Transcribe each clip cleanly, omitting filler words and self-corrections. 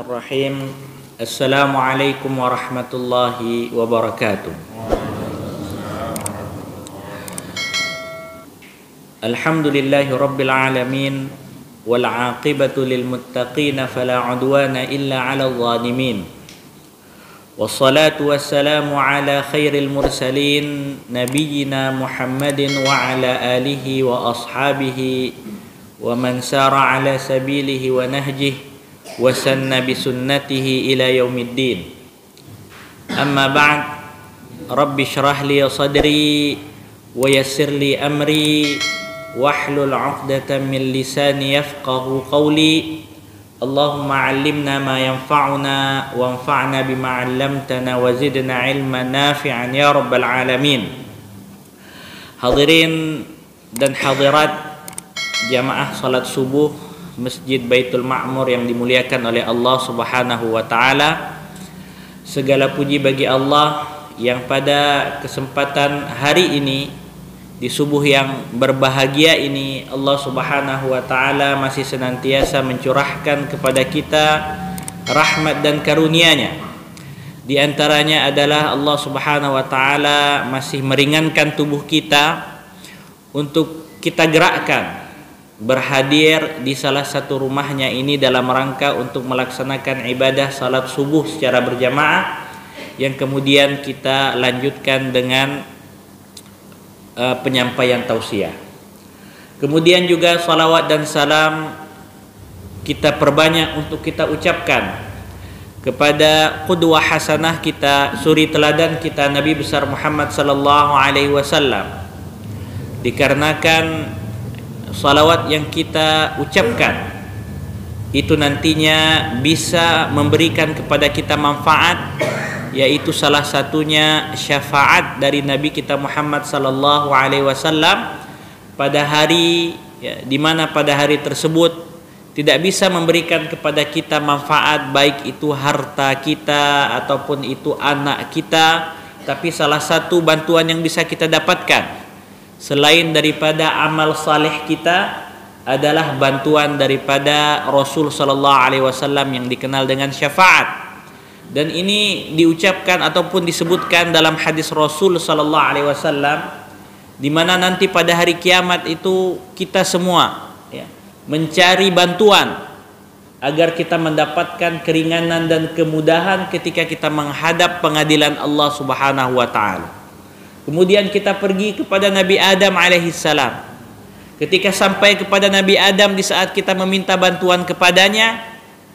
Bismillahirrahmanirrahim. Assalamualaikum warahmatullahi wabarakatuh. Alhamdulillahi rabbil alamin wal aqibatu lil muttaqin fala udwana illa 'alal zalimin. Wassalatu wassalamu ala khairil mursalin nabiyyina Muhammadin wa ala alihi wa ashabihi wa man sara ala sabilihi wa nahjihi wa sanna bi sunnatihi ila yaumiddin. Amma ba'd. Rabbi shrah li sadri wa yassir li amri wahlul 'uqdatam min lisani yafqahu qawli. Allahumma 'allimna ma yanfa'una wanfa'na bima 'allamtana wa zidna 'ilman nafi'an ya rabbal alamin. Hadirin dan hadirat jamaah salat subuh Masjid Baitul Ma'mur yang dimuliakan oleh Allah Subhanahu wa taala. Segala puji bagi Allah yang pada kesempatan hari ini di subuh yang berbahagia ini Allah Subhanahu wa taala masih senantiasa mencurahkan kepada kita rahmat dan karunia-Nya. Di antaranya adalah Allah Subhanahu wa taala masih meringankan tubuh kita untuk kita gerakkan berhadir di salah satu rumahnya ini dalam rangka untuk melaksanakan ibadah salat subuh secara berjamaah, yang kemudian kita lanjutkan dengan penyampaian tausiah. Kemudian juga salawat dan salam kita perbanyak untuk kita ucapkan kepada qudwah hasanah kita, suri teladan kita, Nabi besar Muhammad sallallahu alaihi wasallam. Dikarenakan salawat yang kita ucapkan itu nantinya bisa memberikan kepada kita manfaat, yaitu salah satunya syafaat dari Nabi kita Muhammad sallallahu alaihi wasallam pada hari di mana pada hari tersebut tidak bisa memberikan kepada kita manfaat baik itu harta kita ataupun itu anak kita, tapi salah satu bantuan yang bisa kita dapatkan selain daripada amal saleh kita adalah bantuan daripada Rasul sallallahu alaihi wasallam yang dikenal dengan syafaat. Dan ini diucapkan ataupun disebutkan dalam hadis Rasul sallallahu alaihi wasallam, di mana nanti pada hari kiamat itu kita semua mencari bantuan agar kita mendapatkan keringanan dan kemudahan ketika kita menghadap pengadilan Allah Subhanahu wa taala. Kemudian kita pergi kepada Nabi Adam alaihissalam. Ketika sampai kepada Nabi Adam, di saat kita meminta bantuan kepadanya,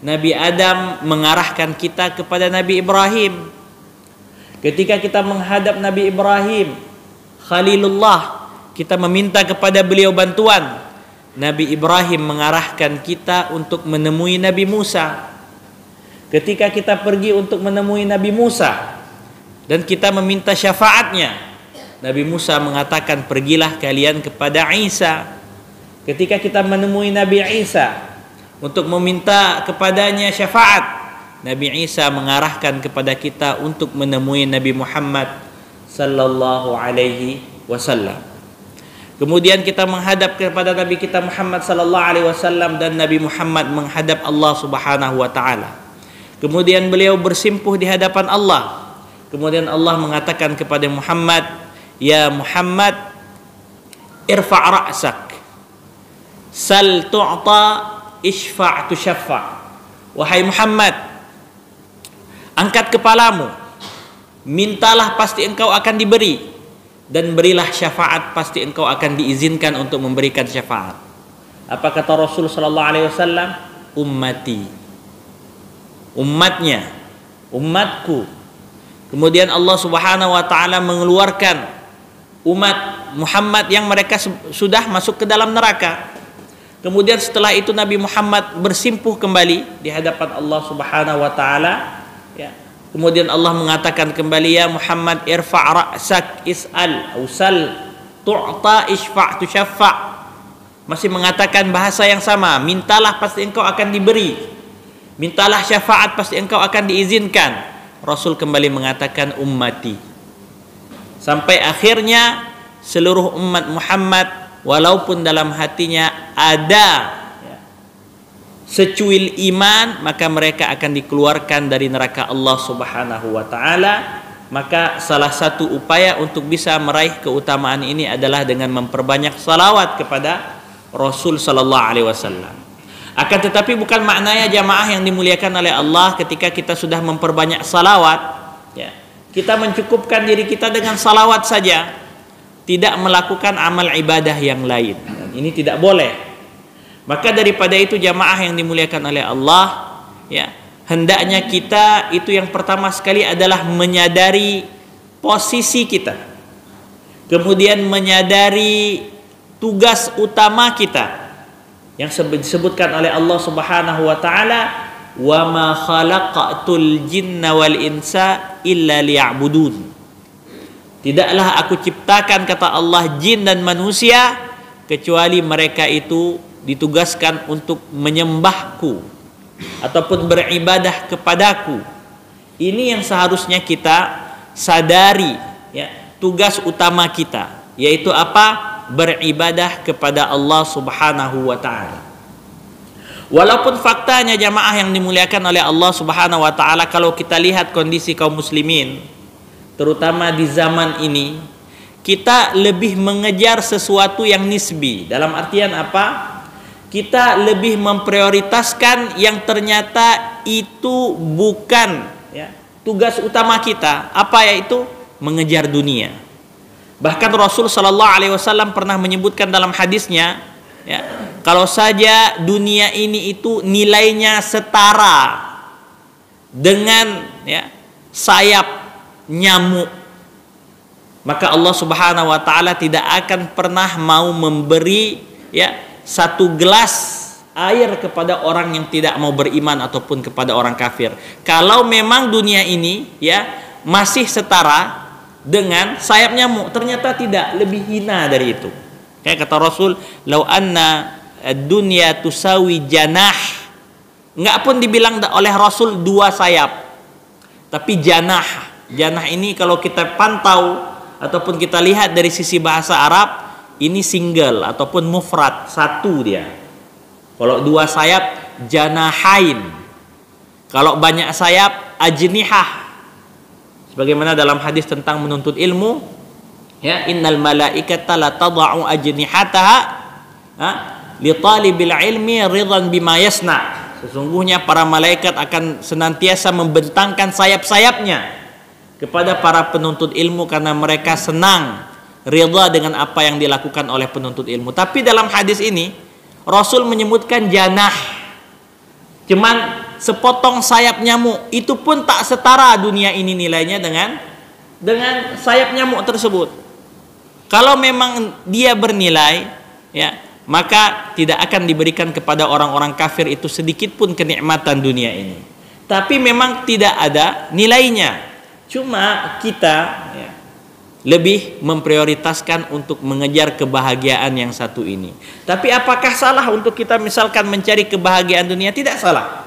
Nabi Adam mengarahkan kita kepada Nabi Ibrahim. Ketika kita menghadap Nabi Ibrahim Khalilullah, kita meminta kepada beliau bantuan, Nabi Ibrahim mengarahkan kita untuk menemui Nabi Musa. Ketika kita pergi untuk menemui Nabi Musa dan kita meminta syafaatnya, Nabi Musa mengatakan, pergilah kalian kepada Isa. Ketika kita menemui Nabi Isa untuk meminta kepadanya syafaat, Nabi Isa mengarahkan kepada kita untuk menemui Nabi Muhammad sallallahu alaihi wasallam. Kemudian kita menghadap kepada Nabi kita Muhammad sallallahu alaihi wasallam dan Nabi Muhammad menghadap Allah Subhanahu wa taala. Kemudian beliau bersimpuh di hadapan Allah. Kemudian Allah mengatakan kepada Muhammad, ya Muhammad, irfa' ra'sak, sal tu'ta, ishfa' tushaffa. Wahai Muhammad, angkat kepalamu, mintalah pasti engkau akan diberi, dan berilah syafaat pasti engkau akan diizinkan untuk memberikan syafaat. Apa kata Rasul sallallahu alaihi wasallam? Ummati, umatnya, umatku. Kemudian Allah Subhanahu wa taala mengeluarkan umat Muhammad yang mereka sudah masuk ke dalam neraka. Kemudian setelah itu Nabi Muhammad bersimpuh kembali di hadapan Allah Subhanahu wa taala. Kemudian Allah mengatakan kembali, ya Muhammad, irfa' ra'sak, is'al, usal, tu'ta, ishfa' tushaffa. Masih mengatakan bahasa yang sama, mintalah pasti engkau akan diberi, mintalah syafaat pasti engkau akan diizinkan. Rasul kembali mengatakan ummati. Sampai akhirnya seluruh umat Muhammad walaupun dalam hatinya ada secuil iman, maka mereka akan dikeluarkan dari neraka Allah Subhanahu wa taala. Maka salah satu upaya untuk bisa meraih keutamaan ini adalah dengan memperbanyak salawat kepada Rasul sallallahu alaihi wasallam. Akan tetapi bukan maknanya jamaah yang dimuliakan oleh Allah ketika kita sudah memperbanyak salawat, ya, kita mencukupkan diri kita dengan salawat saja, tidak melakukan amal ibadah yang lain. Dan ini tidak boleh. Maka daripada itu jamaah yang dimuliakan oleh Allah, ya, hendaknya kita itu yang pertama sekali adalah menyadari posisi kita, kemudian menyadari tugas utama kita yang disebutkan oleh Allah Subhanahu wa taala, wa ma khalaqatul jinna wal insa illa liya'budun. Tidaklah aku ciptakan, kata Allah, jin dan manusia kecuali mereka itu ditugaskan untuk menyembahku ataupun beribadah kepadaku. Ini yang seharusnya kita sadari, ya, tugas utama kita, yaitu apa? Beribadah kepada Allah Subhanahu wa taala. Walaupun faktanya jamaah yang dimuliakan oleh Allah Subhanahu wa taala, kalau kita lihat kondisi kaum muslimin terutama di zaman ini, kita lebih mengejar sesuatu yang nisbi. Dalam artian apa? Kita lebih memprioritaskan yang ternyata itu bukan, ya, tugas utama kita. Apa yaitu? Mengejar dunia. Bahkan Rasul sallallahu alaihi wasallam pernah menyebutkan dalam hadisnya, ya, kalau saja dunia ini itu nilainya setara dengan, ya, sayap nyamuk, maka Allah Subhanahu wa taala tidak akan pernah mau memberi, ya, satu gelas air kepada orang yang tidak mau beriman ataupun kepada orang kafir. Kalau memang dunia ini, ya, masih setara dengan sayap nyamuk, ternyata tidak, lebih hina dari itu. Kayak kata Rasul, lau anna dunya tusawi janah. Enggak pun dibilang oleh Rasul dua sayap, tapi janah. Janah ini kalau kita pantau ataupun kita lihat dari sisi bahasa Arab, ini single ataupun mufrad, satu dia. Kalau dua sayap janahain, kalau banyak sayap ajnihah. Sebagaimana dalam hadis tentang menuntut ilmu, ya, innal malaikata la tad'u ajnihataha li talibil ilmi ridhan bima yasna. Sesungguhnya para malaikat akan senantiasa membentangkan sayap-sayapnya kepada para penuntut ilmu karena mereka senang, ridha dengan apa yang dilakukan oleh penuntut ilmu. Tapi dalam hadis ini Rasul menyebutkan janah, cuman sepotong sayap nyamuk. Itu pun tak setara dunia ini nilainya dengan sayap nyamuk tersebut. Kalau memang dia bernilai, ya, maka tidak akan diberikan kepada orang-orang kafir itu sedikit pun kenikmatan dunia ini. Tapi memang tidak ada nilainya. Cuma kita, ya, lebih memprioritaskan untuk mengejar kebahagiaan yang satu ini. Tapi apakah salah untuk kita misalkan mencari kebahagiaan dunia? Tidak salah.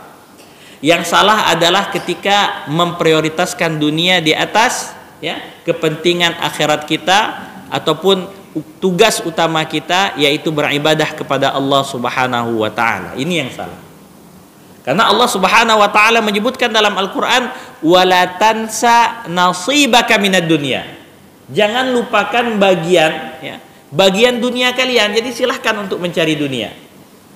Yang salah adalah ketika memprioritaskan dunia di atas, ya, kepentingan akhirat kita ataupun tugas utama kita, yaitu beribadah kepada Allah Subhanahu wa taala. Ini yang salah. Karena Allah Subhanahu wa taala menyebutkan dalam Al-Qur'an, wala tansa nasibaka minad dunya. Jangan lupakan bagian, ya, bagian dunia kalian. Jadi silahkan untuk mencari dunia,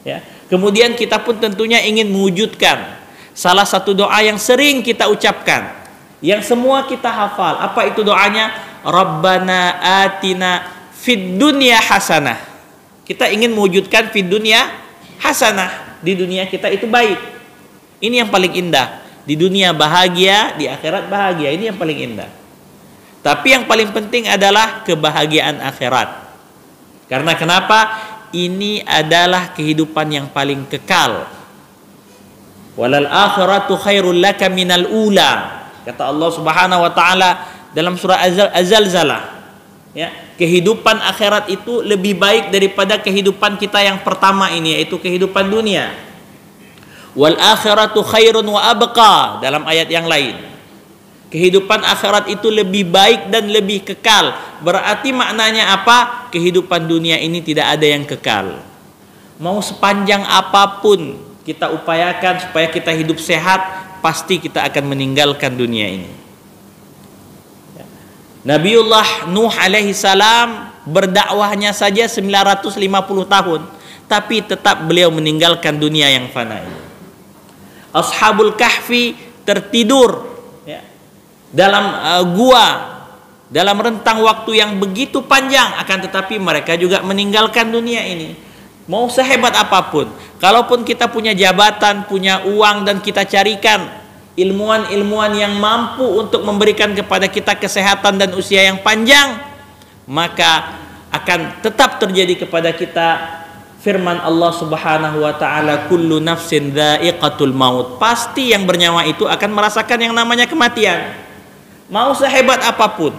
ya. Kemudian kita pun tentunya ingin mewujudkan salah satu doa yang sering kita ucapkan, yang semua kita hafal. Apa itu doanya? Rabbana atina fid dunya hasanah. Kita ingin mewujudkan fid dunya hasanah. Di dunia kita itu baik. Ini yang paling indah. Di dunia bahagia, di akhirat bahagia. Ini yang paling indah. Tapi yang paling penting adalah kebahagiaan akhirat. Karena kenapa? Ini adalah kehidupan yang paling kekal. Walal akhiratu khairul laka minal ula. Kata Allah Subhanahu wa taala dalam surah Az-Zalzalah, ya, kehidupan akhirat itu lebih baik daripada kehidupan kita yang pertama ini, yaitu kehidupan dunia. Wal akhiratu khairun wa abqa, dalam ayat yang lain. Kehidupan akhirat itu lebih baik dan lebih kekal. Berarti maknanya apa? Kehidupan dunia ini tidak ada yang kekal. Mau sepanjang apapun kita upayakan supaya kita hidup sehat, pasti kita akan meninggalkan dunia ini. Nabiullah Nuh alaihi salam berdakwahnya saja 950 tahun, tapi tetap beliau meninggalkan dunia yang fana ini. Ashabul Kahfi tertidur dalam gua dalam rentang waktu yang begitu panjang, akan tetapi mereka juga meninggalkan dunia ini. Mau sehebat apapun, kalaupun kita punya jabatan, punya uang, dan kita carikan ilmuwan-ilmuwan yang mampu untuk memberikan kepada kita kesehatan dan usia yang panjang, maka akan tetap terjadi kepada kita firman Allah Subhanahu wa taala, kullu nafsin dha'iqatul maut. Pasti yang bernyawa itu akan merasakan yang namanya kematian. Mau sehebat apapun,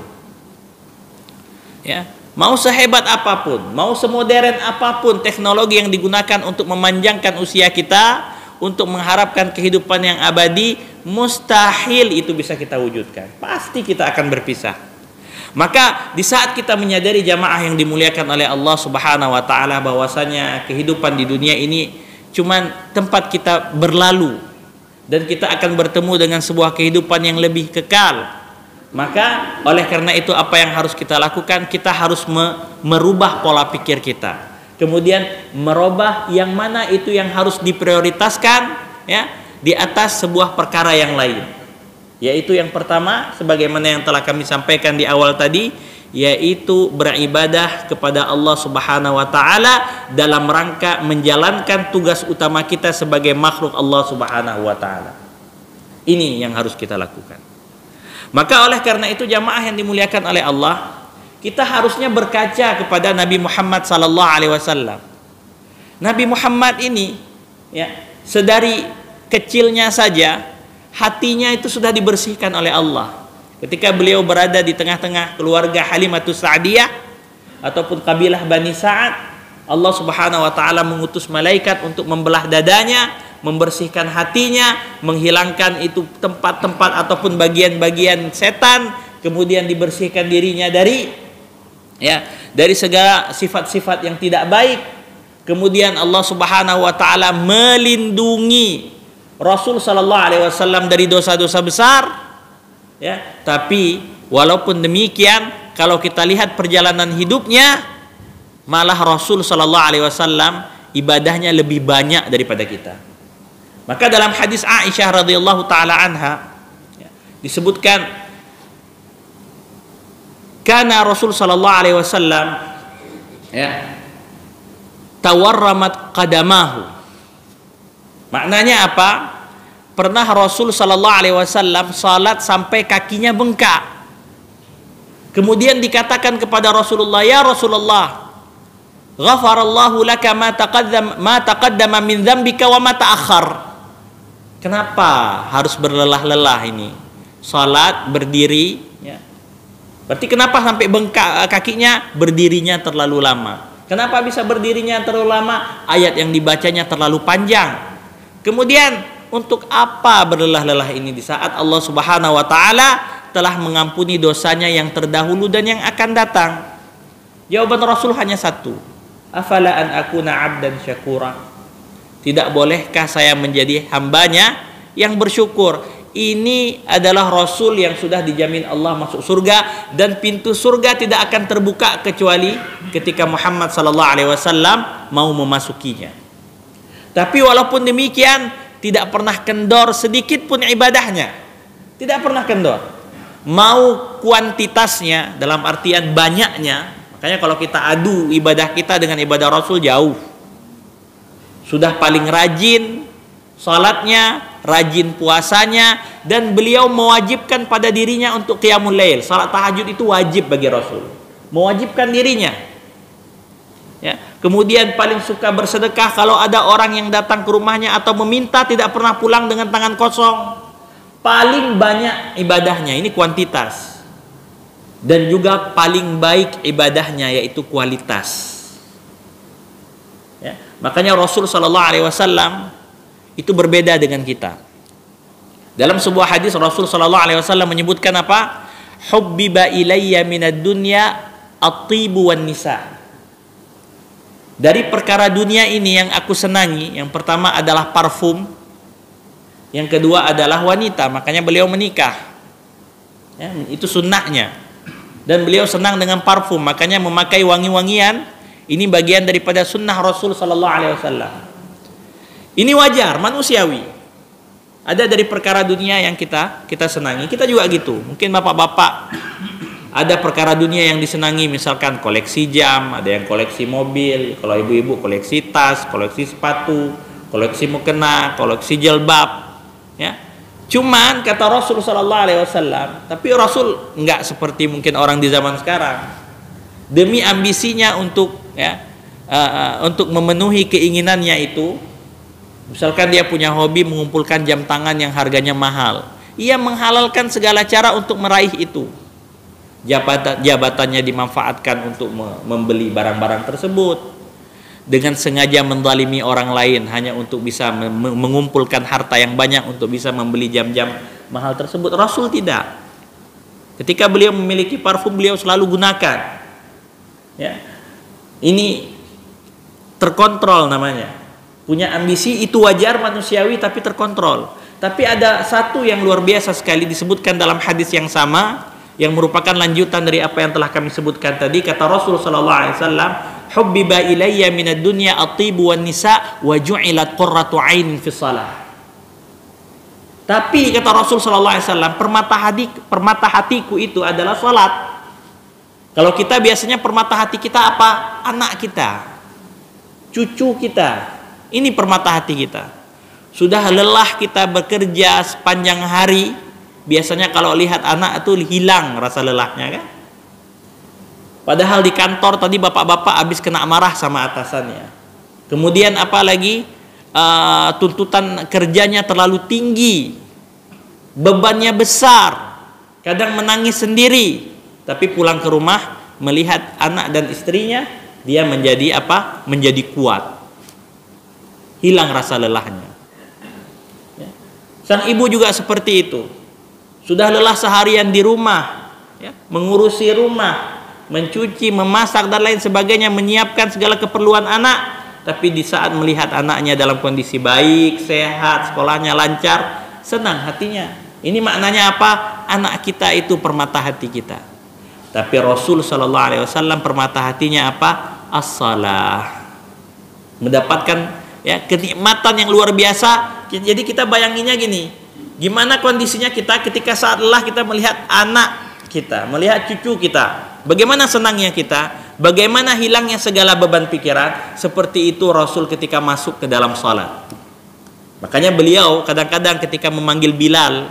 ya, mau sehebat apapun, mau semodern apapun teknologi yang digunakan untuk memanjangkan usia kita, untuk mengharapkan kehidupan yang abadi, mustahil itu bisa kita wujudkan. Pasti kita akan berpisah. Maka di saat kita menyadari jamaah yang dimuliakan oleh Allah Subhanahu wa taala bahwasanya kehidupan di dunia ini cuman tempat kita berlalu dan kita akan bertemu dengan sebuah kehidupan yang lebih kekal, maka oleh karena itu apa yang harus kita lakukan? Kita harus merubah pola pikir kita. Kemudian merubah yang mana itu yang harus diprioritaskan, ya, di atas sebuah perkara yang lain. Yaitu yang pertama, sebagaimana yang telah kami sampaikan di awal tadi, yaitu beribadah kepada Allah Subhanahu wa taala dalam rangka menjalankan tugas utama kita sebagai makhluk Allah Subhanahu wa taala. Ini yang harus kita lakukan. Maka oleh karena itu jamaah yang dimuliakan oleh Allah, kita harusnya berkaca kepada Nabi Muhammad sallallahu alaihi wasallam. Nabi Muhammad ini, ya, sedari kecilnya saja hatinya itu sudah dibersihkan oleh Allah. Ketika beliau berada di tengah-tengah keluarga Halimatus Sa'diyah ataupun kabilah Bani Sa'ad, Allah Subhanahu wa taala mengutus malaikat untuk membelah dadanya, membersihkan hatinya, menghilangkan itu tempat-tempat ataupun bagian-bagian setan, kemudian dibersihkan dirinya dari segala sifat-sifat yang tidak baik. Kemudian Allah Subhanahu wa taala melindungi Rasul sallallahu alaihi wasallam dari dosa-dosa besar, ya. Tapi walaupun demikian, kalau kita lihat perjalanan hidupnya, malah Rasul sallallahu alaihi wasallam ibadahnya lebih banyak daripada kita. Maka dalam hadis Aisyah radhiyallahu taala anha, ya, disebutkan kana Rasul sallallahu alaihi wasallam, ya, tawarramat qadamahu. Maknanya apa? Pernah Rasul sallallahu alaihi wasallam salat sampai kakinya bengkak. Kemudian dikatakan kepada Rasulullah, "Ya Rasulullah, ghafarallahu laka ma taqaddama min dzambika wa ma ta'akhkhar." Kenapa harus berlelah-lelah ini? Salat berdiri, ya. Berarti kenapa sampai bengkak kakinya? Berdirinya terlalu lama. Kenapa bisa berdirinya terlalu lama? Ayat yang dibacanya terlalu panjang. Kemudian untuk apa berlelah-lelah ini di saat Allah Subhanahu wa taala telah mengampuni dosanya yang terdahulu dan yang akan datang? Jawaban Rasul hanya satu. Afala an akuna 'abdan syakura? Tidak bolehkah saya menjadi hambanya yang bersyukur? Ini adalah Rasul yang sudah dijamin Allah masuk surga, dan pintu surga tidak akan terbuka kecuali ketika Muhammad sallallahu alaihi wasallam mau memasukinya. Tapi walaupun demikian, tidak pernah kendor sedikit pun ibadahnya. Tidak pernah kendor. Mau kuantitasnya dalam artian banyaknya. Makanya kalau kita adu ibadah kita dengan ibadah Rasul, jauh. Sudah paling rajin salatnya, rajin puasanya, dan beliau mewajibkan pada dirinya untuk qiyamul lail. Salat tahajud itu wajib bagi Rasul. Mewajibkan dirinya. Ya. Kemudian paling suka bersedekah. Kalau ada orang yang datang ke rumahnya atau meminta, tidak pernah pulang dengan tangan kosong. Paling banyak ibadahnya, ini kuantitas. Dan juga paling baik ibadahnya, yaitu kualitas. Ya. Makanya Rasul sallallahu alaihi wasallam itu berbeda dengan kita. Dalam sebuah hadis Rasul sallallahu alaihi wasallam menyebutkan apa? Hubbiba ilayya minad dunya at-tibu wan nisa. Dari perkara dunia ini yang aku senangi, yang pertama adalah parfum, yang kedua adalah wanita, makanya beliau menikah. Ya, itu sunnahnya. Dan beliau senang dengan parfum, makanya memakai wangi-wangian. Ini bagian daripada sunnah Rasul Sallallahu Alaihi Wasallam. Ini wajar, manusiawi. Ada dari perkara dunia yang kita senangi, kita juga gitu. Mungkin bapak-bapak ada perkara dunia yang disenangi, misalkan koleksi jam, ada yang koleksi mobil, kalau ibu-ibu koleksi tas, koleksi sepatu, koleksi mukena, koleksi jilbab, ya. Cuman kata Rasul Sallallahu Alaihi Wasallam, tapi Rasul nggak seperti mungkin orang di zaman sekarang. Demi ambisinya untuk untuk memenuhi keinginannya itu, misalkan dia punya hobi mengumpulkan jam tangan yang harganya mahal, ia menghalalkan segala cara untuk meraih itu. Jabatannya dimanfaatkan untuk membeli barang-barang tersebut, dengan sengaja menzalimi orang lain hanya untuk bisa mengumpulkan harta yang banyak untuk bisa membeli jam-jam mahal tersebut. Rasul tidak. Ketika beliau memiliki parfum, beliau selalu gunakan. Ya. Ini terkontrol namanya. Punya ambisi itu wajar, manusiawi, tapi terkontrol. Tapi ada satu yang luar biasa sekali disebutkan dalam hadis yang sama, yang merupakan lanjutan dari apa yang telah kami sebutkan tadi. Kata Rasul sallallahu alaihi wasallam, "Hubbiba ilayya minad dunya at-tibu wan nisa wa ju'ilat qurratu 'ainin fi shalah." Tapi kata Rasul sallallahu alaihi wasallam, permata hatiku itu adalah salat. Kalau kita biasanya permata hati kita apa? Anak kita, cucu kita. Ini permata hati kita. Sudah lelah kita bekerja sepanjang hari, biasanya kalau lihat anak itu hilang rasa lelahnya kan. Padahal di kantor tadi bapak-bapak habis kena marah sama atasannya. Kemudian apalagi tuntutan kerjanya terlalu tinggi, bebannya besar, kadang menangis sendiri. Tapi pulang ke rumah melihat anak dan istrinya, dia menjadi apa? Menjadi kuat. Hilang rasa lelahnya. Sang ibu juga seperti itu. Sudah lelah seharian di rumah, ya, mengurusi rumah, mencuci, memasak dan lain sebagainya, menyiapkan segala keperluan anak. Tapi di saat melihat anaknya dalam kondisi baik, sehat, sekolahnya lancar, senang hatinya. Ini maknanya apa? Anak kita itu permata hati kita. Tapi Rasul Sallallahu Alaihi Wasallam permata hatinya apa? As-salah. Mendapatkan ya kenikmatan yang luar biasa. Jadi kita bayanginnya gini, gimana kondisinya kita ketika saat lelah kita melihat anak kita, melihat cucu kita, bagaimana senangnya kita, bagaimana hilangnya segala beban pikiran. Seperti itu Rasul ketika masuk ke dalam salat. Makanya beliau kadang-kadang ketika memanggil Bilal,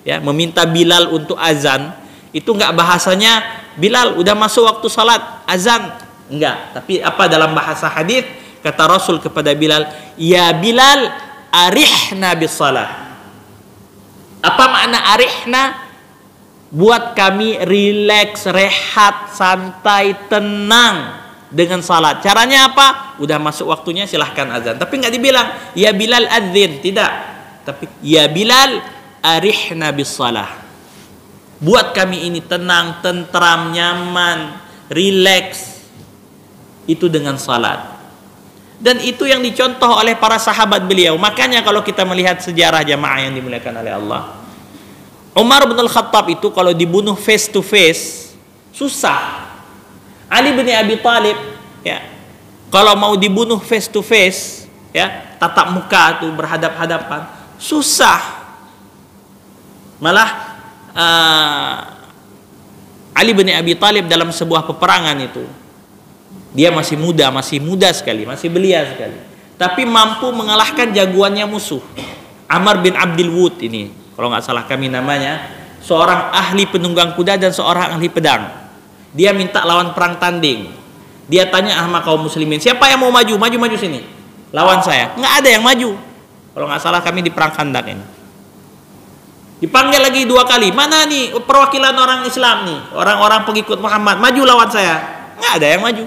ya, meminta Bilal untuk azan, itu enggak bahasanya Bilal udah masuk waktu salat azan, enggak, tapi apa dalam bahasa hadis kata Rasul kepada Bilal, ya Bilal arihna bis salah. Apa makna arihna? Buat kami rileks, rehat, santai, tenang dengan salat. Caranya apa? Udah masuk waktunya silahkan azan. Tapi nggak dibilang ya Bilal adzin, tidak. Tapi ya Bilal arihna bis salah. Buat kami ini tenang, tentram, nyaman, rileks. Itu dengan salat. Dan itu yang dicontoh oleh para sahabat beliau. Makanya kalau kita melihat sejarah jamaah yang dimuliakan oleh Allah, Umar bin Al-Khattab itu kalau dibunuh face to face susah. Ali bin Abi Thalib ya, kalau mau dibunuh face to face ya, tatap muka tuh berhadap-hadapan susah. Malah Ali bin Abi Thalib dalam sebuah peperangan itu, dia masih muda sekali, masih belia sekali, tapi mampu mengalahkan jagoannya musuh, Amr bin Abdul Wud ini, kalau nggak salah kami namanya, seorang ahli penunggang kuda dan seorang ahli pedang. Dia minta lawan perang tanding. Dia tanya sama kaum muslimin, siapa yang mau maju sini, lawan saya. Nggak ada yang maju. Kalau nggak salah kami di perang Khandaq ini. Dipanggil lagi 2 kali, mana nih perwakilan orang Islam nih, orang-orang pengikut Muhammad, maju lawan saya. Nggak ada yang maju.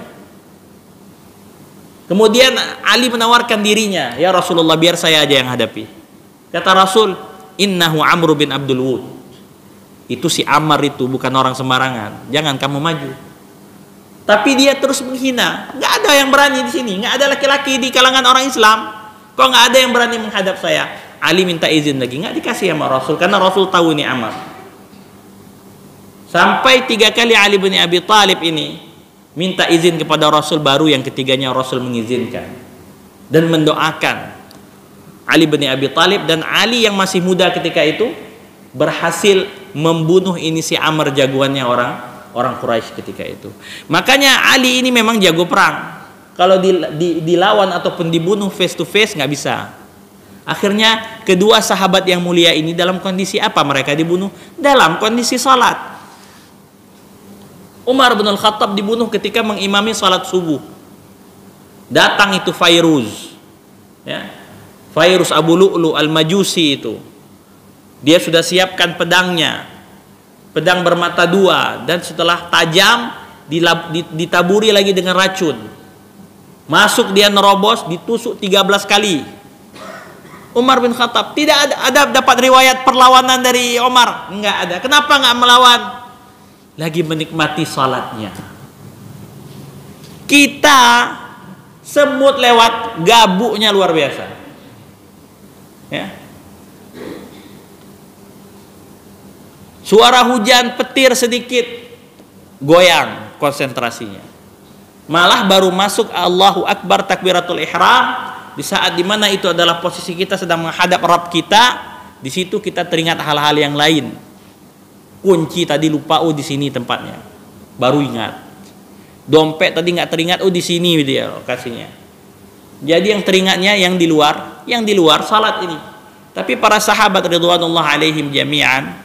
Kemudian Ali menawarkan dirinya, ya Rasulullah biar saya aja yang hadapi. Kata Rasul, innahu Amr bin Abdul Wud. Itu si Ammar itu bukan orang sembarangan, jangan kamu maju. Tapi dia terus menghina. Nggak ada yang berani di sini. Nggak ada laki-laki di kalangan orang Islam. Kok nggak ada yang berani menghadap saya? Ali minta izin lagi. Nggak dikasih sama Rasul. Karena Rasul tahu ini Ammar. Sampai 3 kali Ali bin Abi Thalib ini minta izin kepada Rasul, baru yang ketiganya Rasul mengizinkan. Dan mendoakan Ali bin Abi Thalib. Dan Ali yang masih muda ketika itu berhasil membunuh ini si Ammar, jagoannya orang Quraisy ketika itu. Makanya Ali ini memang jago perang. Kalau dilawan ataupun dibunuh face to face nggak bisa. Akhirnya kedua sahabat yang mulia ini dalam kondisi apa mereka dibunuh? Dalam kondisi salat. Umar bin Al-Khattab dibunuh ketika mengimami salat subuh. Datang itu Fairuz, ya, Fairuz Abu Lu'lu Al-Majusi itu. Dia sudah siapkan pedangnya, pedang bermata dua, dan setelah tajam ditaburi lagi dengan racun. Masuk dia nerobos, ditusuk 13 kali. Umar bin Khattab tidak ada dapat riwayat perlawanan dari Umar, enggak ada. Kenapa enggak melawan? Lagi menikmati salatnya. Kita semut lewat, gabuknya luar biasa. Ya. Suara hujan, petir sedikit, goyang konsentrasinya. Malah baru masuk Allahu Akbar takbiratul ihram, di saat dimana itu adalah posisi kita sedang menghadap Rabb kita, di situ kita teringat hal-hal yang lain. Kunci tadi lupa, oh di sini tempatnya, baru ingat. Dompet tadi nggak teringat, oh di sini dia lokasinya. Jadi yang teringatnya yang di luar salat ini. Tapi para sahabat ridwanullah alaihim jami'an,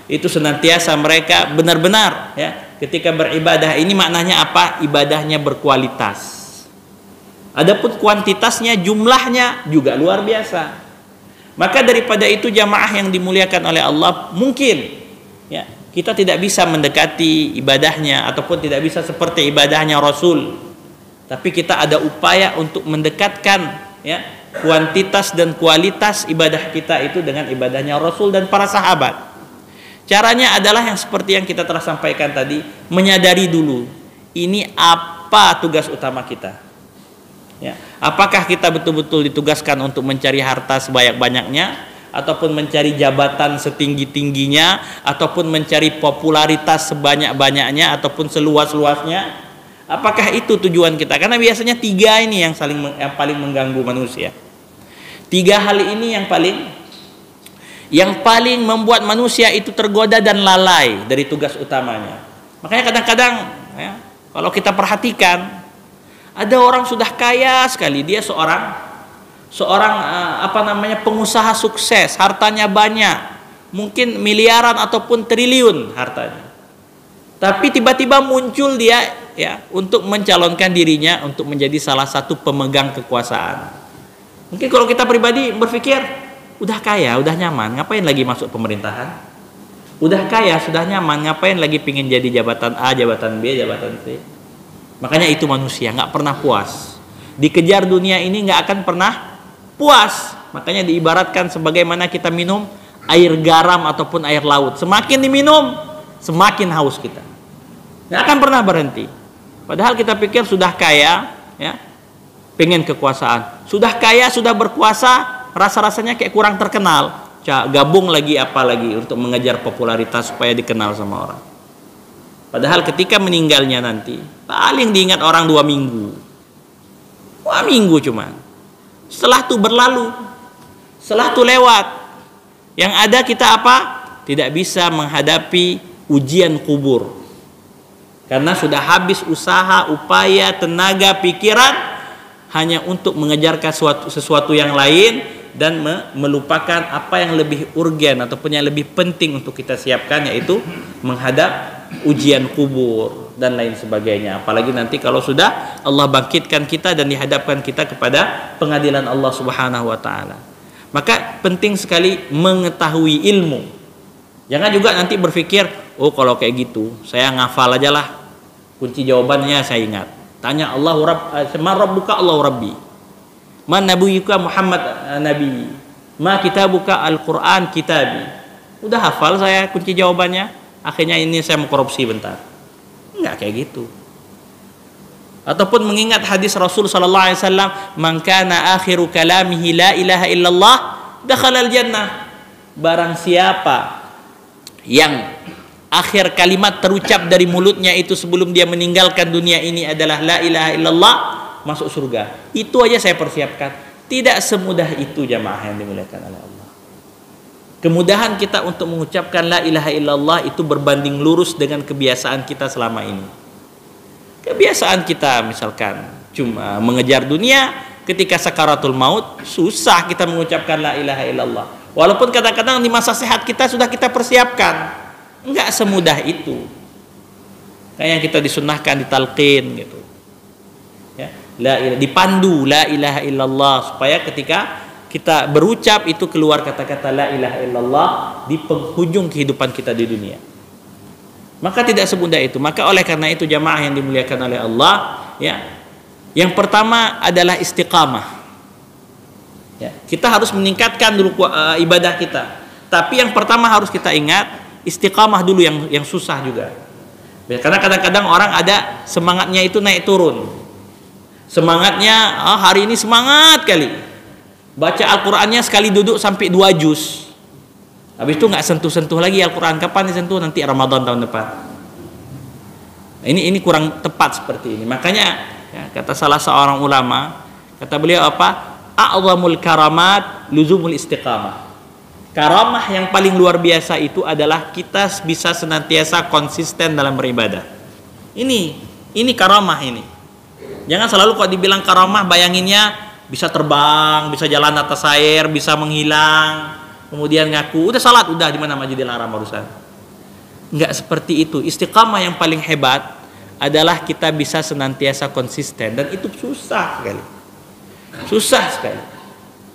itu senantiasa mereka benar-benar, ya, ketika beribadah ini maknanya apa? Ibadahnya berkualitas. Adapun kuantitasnya, jumlahnya juga luar biasa. Maka daripada itu jamaah yang dimuliakan oleh Allah, mungkin ya kita tidak bisa mendekati ibadahnya ataupun tidak bisa seperti ibadahnya Rasul. Tapi kita ada upaya untuk mendekatkan, ya, kuantitas dan kualitas ibadah kita itu dengan ibadahnya Rasul dan para sahabat. Caranya adalah yang seperti yang kita telah sampaikan tadi, menyadari dulu ini apa tugas utama kita. Ya, apakah kita betul-betul ditugaskan untuk mencari harta sebanyak-banyaknya, ataupun mencari jabatan setinggi-tingginya, ataupun mencari popularitas sebanyak-banyaknya, ataupun seluas-luasnya? Apakah itu tujuan kita? Karena biasanya 3 ini yang paling mengganggu manusia. 3 hal ini yang paling membuat manusia itu tergoda dan lalai dari tugas utamanya. Makanya kadang-kadang, ya, kalau kita perhatikan, ada orang sudah kaya sekali, dia seorang pengusaha sukses, hartanya banyak, mungkin miliaran ataupun triliun hartanya. Tapi tiba-tiba muncul dia, ya, untuk mencalonkan dirinya untuk menjadi salah satu pemegang kekuasaan. Mungkin kalau kita pribadi berpikir, udah kaya, udah nyaman, ngapain lagi masuk pemerintahan? Udah kaya, sudah nyaman, ngapain lagi pingin jadi jabatan A, jabatan B, jabatan C? Makanya itu manusia nggak pernah puas. Dikejar dunia ini nggak akan pernah puas. Makanya diibaratkan sebagaimana kita minum air garam ataupun air laut. Semakin diminum, semakin haus kita. Nggak akan pernah berhenti. Padahal kita pikir sudah kaya, ya, pengen kekuasaan. Sudah kaya, sudah berkuasa, rasa-rasanya kayak kurang terkenal. Gabung lagi apa lagi untuk mengejar popularitas supaya dikenal sama orang. Padahal ketika meninggalnya nanti, paling diingat orang 2 minggu. 2 minggu cuma. Setelah itu berlalu. Setelah itu lewat. Yang ada kita apa? Tidak bisa menghadapi ujian kubur. Karena sudah habis usaha, upaya, tenaga, pikiran hanya untuk mengejarkan sesuatu yang lain dan melupakan apa yang lebih urgen ataupun yang lebih penting untuk kita siapkan, yaitu menghadap ujian kubur dan lain sebagainya. Apalagi nanti kalau sudah Allah bangkitkan kita dan dihadapkan kita kepada pengadilan Allah Subhanahu wa taala. Maka penting sekali mengetahui ilmu. Jangan juga nanti berpikir, oh kalau kayak gitu saya ngafal aja lah, kunci jawabannya saya ingat. Tanya Allahu Rabb, ma rabbuka Allahu Rabbi, man nabiyuka Muhammad nabi, ma kitabuka Al-Quran kitabi. Udah hafal saya kunci jawabannya, akhirnya ini saya mau korupsi bentar. Enggak kayak gitu. Ataupun mengingat hadis Rasul sallallahu alaihi wasallam, "Man kana akhiru kalamihi la ilaha illallah, dakhala al-jannah." Barang siapa yang akhir kalimat terucap dari mulutnya itu sebelum dia meninggalkan dunia ini adalah la ilaha illallah, masuk surga. Itu aja saya persiapkan. Tidak semudah itu jamaah yang dimuliakan oleh Allah. Kemudahan kita untuk mengucapkan la ilaha illallah itu berbanding lurus dengan kebiasaan kita selama ini. Kebiasaan kita misalkan cuma mengejar dunia, ketika sakaratul maut susah kita mengucapkan la ilaha illallah. Walaupun kadang-kadang di masa sehat kita sudah kita persiapkan, enggak semudah itu. Kayak yang kita disunnahkan ditalqin gitu. Ya, dipandu la ilaha illallah supaya ketika kita berucap itu keluar kata-kata la ilaha illallah di penghujung kehidupan kita di dunia. Maka tidak semudah itu. Maka oleh karena itu jamaah yang dimuliakan oleh Allah, ya. Yang pertama adalah istiqamah. Ya, kita harus meningkatkan dulu ibadah kita. Tapi yang pertama harus kita ingat istiqamah dulu yang susah juga. Ya, karena kadang-kadang orang ada semangatnya itu naik turun. Semangatnya hari ini semangat kali. Baca Al-Qur'annya sekali duduk sampai 2 juz. Habis itu nggak sentuh-sentuh lagi Al-Quran. Kapan disentuh? Nanti Ramadan tahun depan. Ini kurang tepat seperti ini. Makanya ya, kata salah seorang ulama, kata beliau apa? A'zamul karamat luzumul istiqamah. Karamah yang paling luar biasa itu adalah kita bisa senantiasa konsisten dalam beribadah. Ini karamah ini. Jangan selalu kok dibilang karamah bayanginnya bisa terbang, bisa jalan atas air, bisa menghilang. Kemudian ngaku udah salat, udah di mana Masjidil Haram barusan. Enggak seperti itu. Istiqamah yang paling hebat adalah kita bisa senantiasa konsisten, dan itu susah sekali. Susah sekali.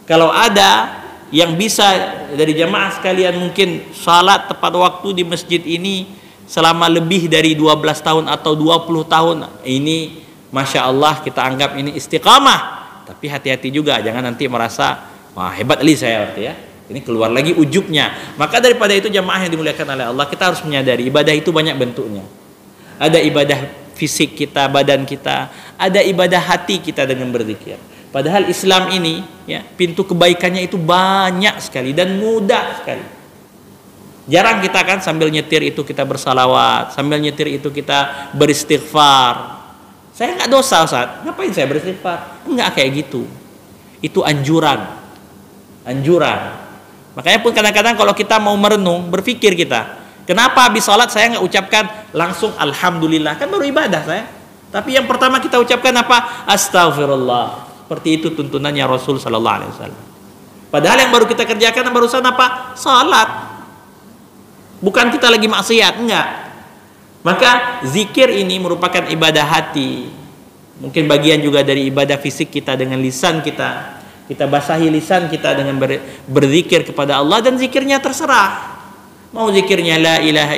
Kalau ada yang bisa dari jamaah sekalian mungkin salat tepat waktu di masjid ini selama lebih dari 12 tahun atau 20 tahun, ini Masya Allah kita anggap ini istiqamah. Tapi hati-hati juga, jangan nanti merasa wah hebat ali saya berarti ya. Ini keluar lagi ujubnya. Maka daripada itu jamaah yang dimuliakan oleh Allah, kita harus menyadari ibadah itu banyak bentuknya. Ada ibadah fisik kita, badan kita, ada ibadah hati kita dengan berzikir. Padahal Islam ini ya, pintu kebaikannya itu banyak sekali dan mudah sekali. Jarang kita kan sambil nyetir itu kita bersalawat, sambil nyetir itu kita beristighfar. Saya nggak dosa Ustaz, ngapain saya beristighfar? Enggak kayak gitu. Itu anjuran. Makanya pun kadang-kadang kalau kita mau merenung, berpikir kita, kenapa habis sholat saya nggak ucapkan langsung Alhamdulillah, kan baru ibadah saya. Tapi yang pertama kita ucapkan apa? Astaghfirullah. Seperti itu tuntunannya Rasul Sallallahu Alaihi Wasallam. Padahal yang baru kita kerjakan barusan apa? Salat. Bukan kita lagi maksiat, enggak. Maka zikir ini merupakan ibadah hati. Mungkin bagian juga dari ibadah fisik kita dengan lisan kita. Kita basahi lisan kita dengan berzikir kepada Allah, dan zikirnya terserah. Mau zikirnya la ilaha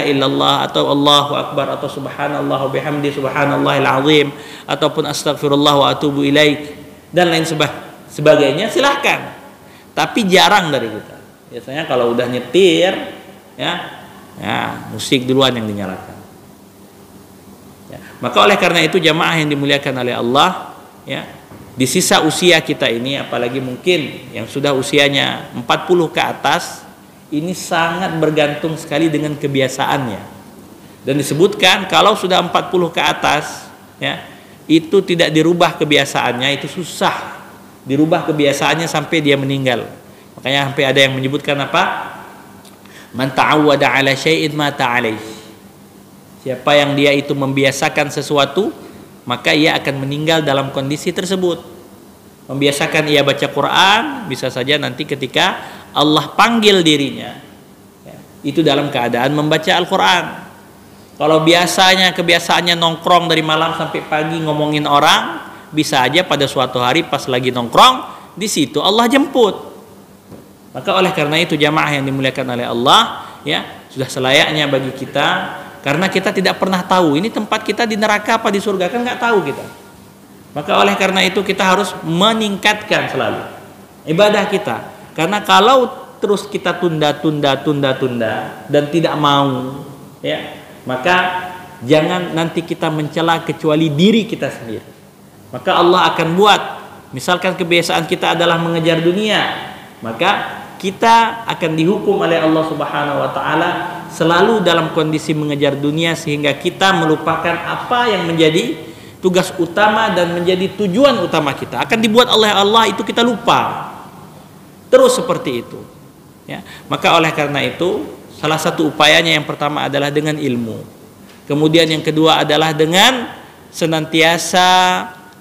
illallah atau Allahu akbar atau subhanallah wa bihamdi subhanallahil azim ataupun astaghfirullah wa atubu ilaik dan lain sebagainya, silahkan. Tapi jarang dari kita. Biasanya kalau udah nyetir ya musik duluan yang dinyalakan. Ya, maka oleh karena itu jamaah yang dimuliakan oleh Allah, ya, di sisa usia kita ini, apalagi mungkin yang sudah usianya 40 ke atas, ini sangat bergantung sekali dengan kebiasaannya. Dan disebutkan kalau sudah 40 ke atas, ya, itu tidak dirubah kebiasaannya, itu susah dirubah kebiasaannya sampai dia meninggal. Makanya sampai ada yang menyebutkan apa? Man ta'awwada 'ala syai'in mata 'alaih. Siapa yang dia itu membiasakan sesuatu, maka ia akan meninggal dalam kondisi tersebut. Membiasakan ia baca Quran, bisa saja nanti ketika Allah panggil dirinya, ya, itu dalam keadaan membaca Al-Quran. Kalau biasanya kebiasaannya nongkrong dari malam sampai pagi ngomongin orang, bisa aja pada suatu hari pas lagi nongkrong di situ Allah jemput. Maka oleh karena itu jamaah yang dimuliakan oleh Allah, ya, sudah selayaknya bagi kita, karena kita tidak pernah tahu ini tempat kita di neraka apa di surga, kan nggak tahu kita. Maka oleh karena itu kita harus meningkatkan selalu ibadah kita. Karena kalau terus kita tunda dan tidak mau, ya, maka jangan nanti kita mencela kecuali diri kita sendiri. Maka Allah akan buat, misalkan kebiasaan kita adalah mengejar dunia, maka kita akan dihukum oleh Allah Subhanahu wa taala selalu dalam kondisi mengejar dunia, sehingga kita melupakan apa yang menjadi tugas utama dan menjadi tujuan utama kita. Akan dibuat oleh Allah itu kita lupa. Terus seperti itu. Ya. Maka oleh karena itu, salah satu upayanya yang pertama adalah dengan ilmu. Kemudian yang kedua adalah dengan senantiasa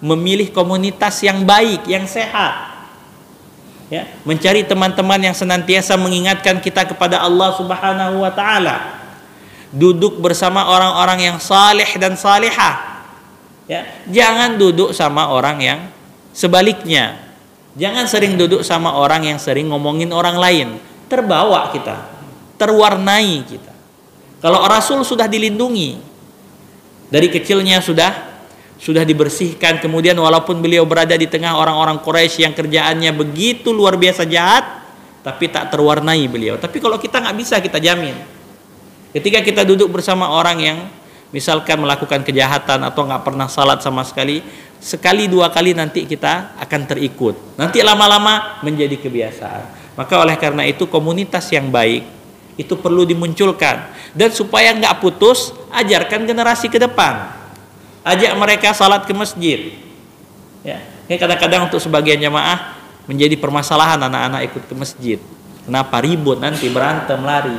memilih komunitas yang baik, yang sehat. Ya, mencari teman-teman yang senantiasa mengingatkan kita kepada Allah Subhanahu wa taala. Duduk bersama orang-orang yang saleh dan salihah. Ya, jangan duduk sama orang yang sebaliknya. Jangan sering duduk sama orang yang sering ngomongin orang lain. Terbawa kita, terwarnai kita. Kalau Rasul sudah dilindungi, dari kecilnya sudah dibersihkan, kemudian walaupun beliau berada di tengah orang-orang Quraisy yang kerjaannya begitu luar biasa jahat, tapi tak terwarnai beliau. Tapi kalau kita nggak bisa, kita jamin, ketika kita duduk bersama orang yang misalkan melakukan kejahatan atau nggak pernah salat sama sekali dua kali nanti kita akan terikut. Nanti lama-lama menjadi kebiasaan. Maka oleh karena itu, komunitas yang baik itu perlu dimunculkan, dan supaya nggak putus, ajarkan generasi ke depan. Ajak mereka salat ke masjid. Ya, kadang-kadang untuk sebagian jamaah menjadi permasalahan anak-anak ikut ke masjid. Kenapa? Ribut, nanti berantem, lari.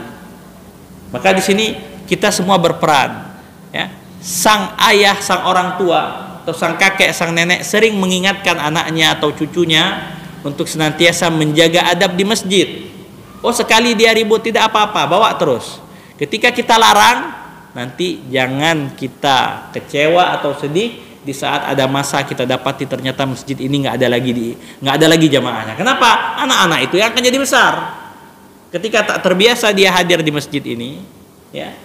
Maka di sini kita semua berperan. Ya, sang ayah, sang orang tua, atau sang kakek, sang nenek sering mengingatkan anaknya atau cucunya untuk senantiasa menjaga adab di masjid. Oh, sekali dia ribut tidak apa-apa, bawa terus. Ketika kita larang, nanti jangan kita kecewa atau sedih di saat ada masa kita dapati ternyata masjid ini nggak ada lagi jamaahnya. Kenapa? Anak-anak itu yang akan jadi besar. Ketika tak terbiasa dia hadir di masjid ini, ya,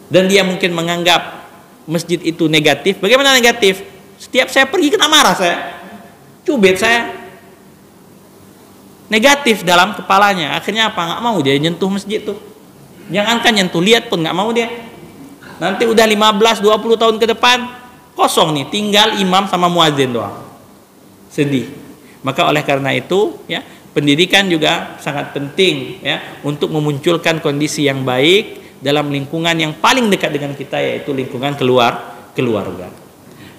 dan dia mungkin menganggap masjid itu negatif. Bagaimana negatif? Setiap saya pergi kena marah saya, cubit saya. Negatif dalam kepalanya. Akhirnya apa? Nggak mau dia nyentuh masjid tuh. Jangankan nyentuh, lihat pun nggak mau dia. Nanti udah 15-20 tahun ke depan kosong nih, tinggal imam sama muadzin doang. Sedih. Maka oleh karena itu, ya, pendidikan juga sangat penting, ya, untuk memunculkan kondisi yang baik dalam lingkungan yang paling dekat dengan kita, yaitu lingkungan keluarga.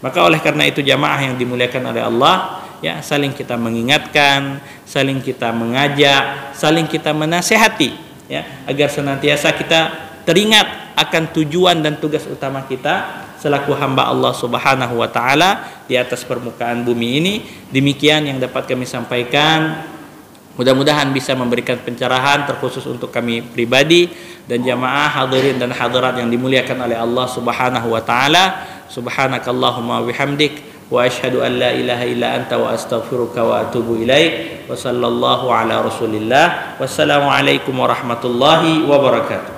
Maka oleh karena itu, jamaah yang dimuliakan oleh Allah, ya, saling kita mengingatkan, saling kita mengajak, saling kita menasehati, ya, agar senantiasa kita teringat akan tujuan dan tugas utama kita selaku hamba Allah Subhanahu wa taala di atas permukaan bumi ini. Demikian yang dapat kami sampaikan. Mudah-mudahan bisa memberikan pencerahan terkhusus untuk kami pribadi dan jamaah hadirin dan hadirat yang dimuliakan oleh Allah Subhanahu wa taala. Subhanakallahumma wa bihamdik wa asyhadu an la ilaha illa anta wa astaghfiruka wa atubu ilaik. Wa sallallahu ala Rasulillah. Wassalamu alaikum warahmatullahi wabarakatuh.